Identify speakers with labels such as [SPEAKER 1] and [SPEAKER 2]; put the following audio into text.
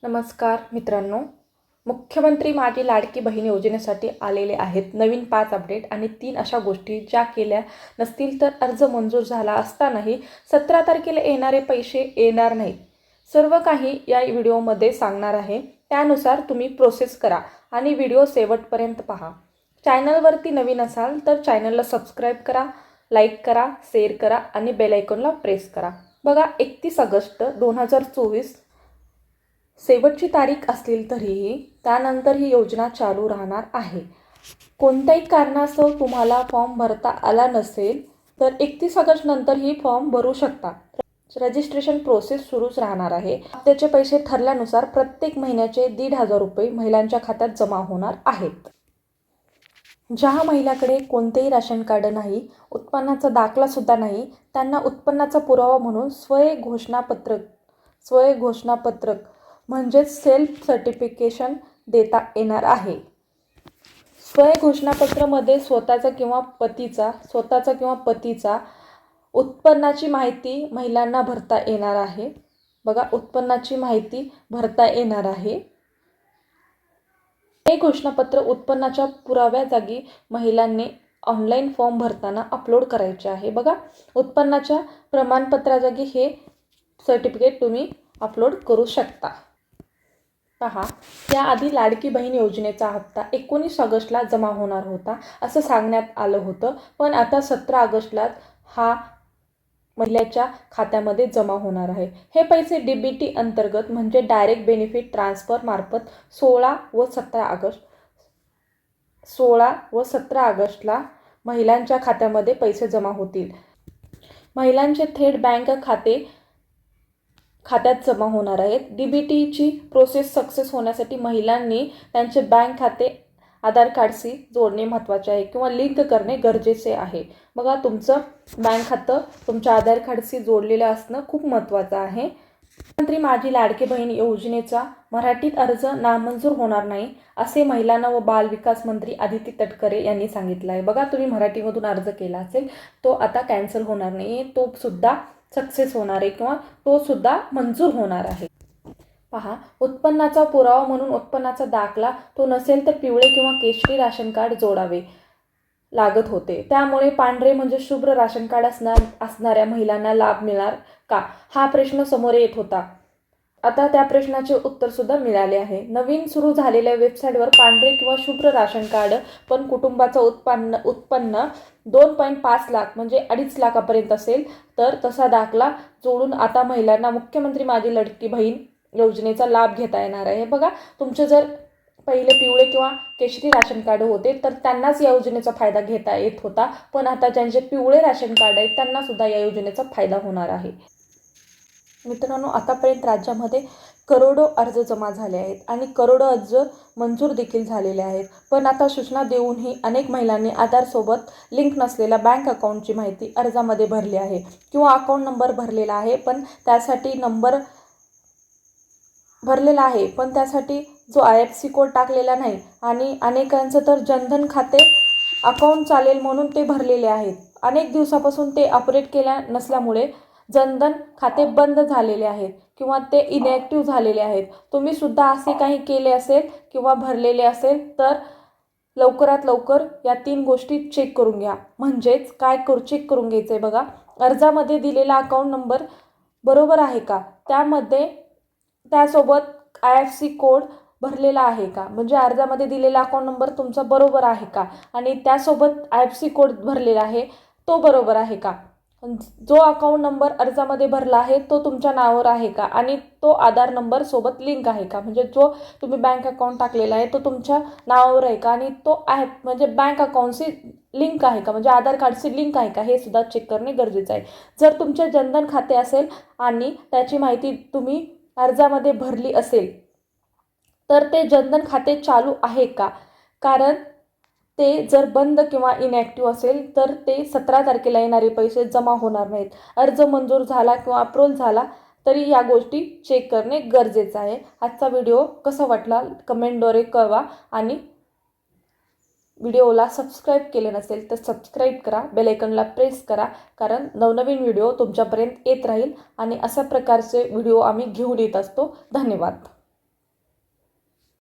[SPEAKER 1] नमस्कार मित्रांनो, मुख्यमंत्री माझी लाडकी बहीण योजनेसाठी आलेले आहेत नवीन 5 अपडेट आणि 3 अशा गोष्टी ज्या केल्या नसतील तर अर्ज मंजूर झाला असतानाही 17 तारखेला येणारे पैसे येणार नाहीत। सर्व काही या व्हिडिओमध्ये सांगणार आहे, त्यानुसार तुम्ही प्रोसेस करा आणि व्हिडिओ शेवटपर्यंत पहा। चॅनलवरती नवीन असाल तर चॅनलला सबस्क्राइब करा, लाईक करा, शेअर करा आणि बेल आयकॉनला प्रेस करा। बघा, 31 ऑगस्ट 2024 शेवटची तारीख असली तरीही त्यानंतर ही योजना चालू राहणार आहे। कोणत्याही कारणास्तव तुम्हाला फॉर्म भरता आला नसेल तर 31 ऑगस्ट नंतर ही फॉर्म भरू शकता। रजिस्ट्रेशन प्रोसेस सुरूच राहणार आहे। हप्त्याचे पैसे ठरल्यानुसार प्रत्येक महिन्याचे 1,500 रुपये महिलांच्या खात्यात जमा होणार आहेत। ज्या महिलाकडे कोणतेही राशन कार्ड नाही, उत्पन्नाचा दाखला सुद्धा नाही, त्यांना उत्पन्नाचा पुरावा म्हणून स्वयं घोषणापत्रक म्हणजे सेल्फ सर्टिफिकेशन देता येणार आहे। स्वयं घोषणापत्रामध्ये स्वतःचा किंवा पतीचा उत्पन्नाची माहिती महिलांना भरता येणार आहे। बघा, उत्पन्नाची माहिती भरता येणार आहे। हे घोषणापत्र उत्पन्नाच्या पुराव्या जागी महिलांनी ऑनलाईन फॉर्म भरताना अपलोड करायचे आहे। बघा, उत्पन्नाच्या प्रमाणपत्राजागी हे सर्टिफिकेट तुम्ही अपलोड करू शकता। पहा, याआधी लाडकी बहीण योजनेचा हप्ता 19 ऑगस्टला जमा होणार होता असं सांगण्यात आलं होतं, पण आता 17 ऑगस्टला हा महिलेच्या खात्यामध्ये जमा होणार आहे। हे पैसे डीबीटी अंतर्गत म्हणजे डायरेक्ट बेनिफिट ट्रान्सफर मार्फत 16 व 17 ऑगस्टला महिलांच्या खात्यामध्ये पैसे जमा होतील। महिलांचे थेट बँक खात्यात जमा होणार आहेत। डीबीटीची प्रोसेस सक्सेस होण्यासाठी महिलांनी त्यांचे बँक खाते आधार कार्डशी जोडणे महत्त्वाचे आहे किंवा लिंक करणे गरजेचे आहे। बघा, तुमचं बँक खातं तुमच्या आधार कार्डशी जोडलेलं असणं खूप महत्त्वाचं आहे। मुख्यमंत्री माझी लाडकी बहीण योजनेचा मराठीत अर्ज नामंजूर होणार नाही असे महिला व बाल विकास मंत्री आदिती तटकरे यांनी सांगितलं आहे। बघा, तुम्ही मराठीमधून अर्ज केला असेल तो आता कॅन्सल होणार नाही, तो सुद्धा सक्सेस होणार आहे किंवा तो सुद्धा मंजूर होणार आहे। पहा, उत्पन्नाचा पुरावा म्हणून उत्पन्नाचा दाखला तो नसेल तर पिवळे किंवा केशरी राशन कार्ड जोडावे लागत होते। त्यामुळे पांढरे म्हणजे शुभ्र राशन कार्ड असणाऱ्या महिलांना लाभ मिळणार का, हा प्रश्न समोर येत होता। आता त्या प्रश्नाचे उत्तर सुद्धा मिळाले आहे। नवीन सुरू झालेल्या वेबसाईटवर पांढरे किंवा शुभ्र राशन कार्ड पण कुटुंबाचं उत्पन्न 2.5 लाख म्हणजे 2.5 लाखापर्यंत असेल तर तसा दाखला जोडून आता महिलांना मुख्यमंत्री माझी लाडकी बहीण योजनेचा लाभ घेता येणार आहे। बघा, तुमचे जर पहिले पिवळे किंवा केशरी राशन कार्ड होते तर त्यांनाच या योजनेचा फायदा घेता येत होता, पण आता ज्यांचे पिवळे राशन कार्ड आहेत त्यांना सुद्धा या योजनेचा फायदा होणार आहे। मित्रांनो, आतापर्यंत राज्यामध्ये करोडो अर्ज जमा झाले आहेत आणि करोडो अर्ज मंजूर देखील झालेले आहेत, पण आता सूचना देऊनही अनेक महिलांनी आधारसोबत लिंक नसलेल्या बँक अकाउंटची माहिती अर्जामध्ये भरली आहे किंवा अकाउंट नंबर भरलेला आहे पण त्यासाठी जो IFSC कोड टाकलेला नाही आणि अनेकांचं तर जनधन खाते अकाउंट चालेल म्हणून ते भरलेले आहेत। अनेक दिवसापासून ते ऑपरेट केल्या नसल्यामुळे जनधन खाते बंद झालेले आहेत किंवा ते इनॅक्टिव्ह झालेले आहेत। तुम्ही सुद्धा असे काही केले असेल किंवा भरलेले असेल तर लवकरात लवकर या 3 गोष्टी चेक करून घ्या। म्हणजेच काय चेक करून घ्यायचं आहे, बघा, अर्जामध्ये दिलेला अकाउंट नंबर बरोबर आहे का, त्यासोबत IFSC कोड भरलेला आहे का, म्हणजे अर्जामध्ये दिलेला अकाउंट नंबर तुमचा बरोबर आहे का आणि त्यासोबत IFSC कोड भरलेला आहे तो बरोबर आहे का, जो अकाउंट नंबर अर्जामध्ये भरला आहे तो तुमच्या नावावर आहे का आणि तो आधार नंबर सोबत लिंक आहे का, म्हणजे जो तुम्ही बँक अकाउंट टाकलेला आहे तो तुमच्या नावावर आहे का आणि तो आहे म्हणजे बँक अकाउंटशी लिंक आहे का, म्हणजे आधार कार्डशी लिंक आहे का, हे सुद्धा चेक करणे गरजेचं आहे। जर तुमचे जनधन खाते असेल आणि त्याची माहिती तुम्ही अर्जामध्ये भरली असेल तर ते जनधन खाते चालू आहे का, कारण ते जर बंद किंवा इनॅक्टिव्ह असेल तर ते 17 तारखेला येणारे पैसे जमा होणार नाहीत। अर्ज मंजूर झाला किंवा अप्रूव्ह झाला तरी या गोष्टी चेक करणे गरजेचं आहे। आजचा व्हिडिओ कसा वाटला कमेंटद्वारे कळवा आणि व्हिडिओला सबस्क्राइब केले नसेल तर सबस्क्राइब करा, बेल आयकॉनला प्रेस करा, कारण नवनवीन व्हिडिओ तुमच्यापर्यंत येत राहील आणि अशा प्रकारचे व्हिडिओ आम्ही घेऊन येत असतो। धन्यवाद।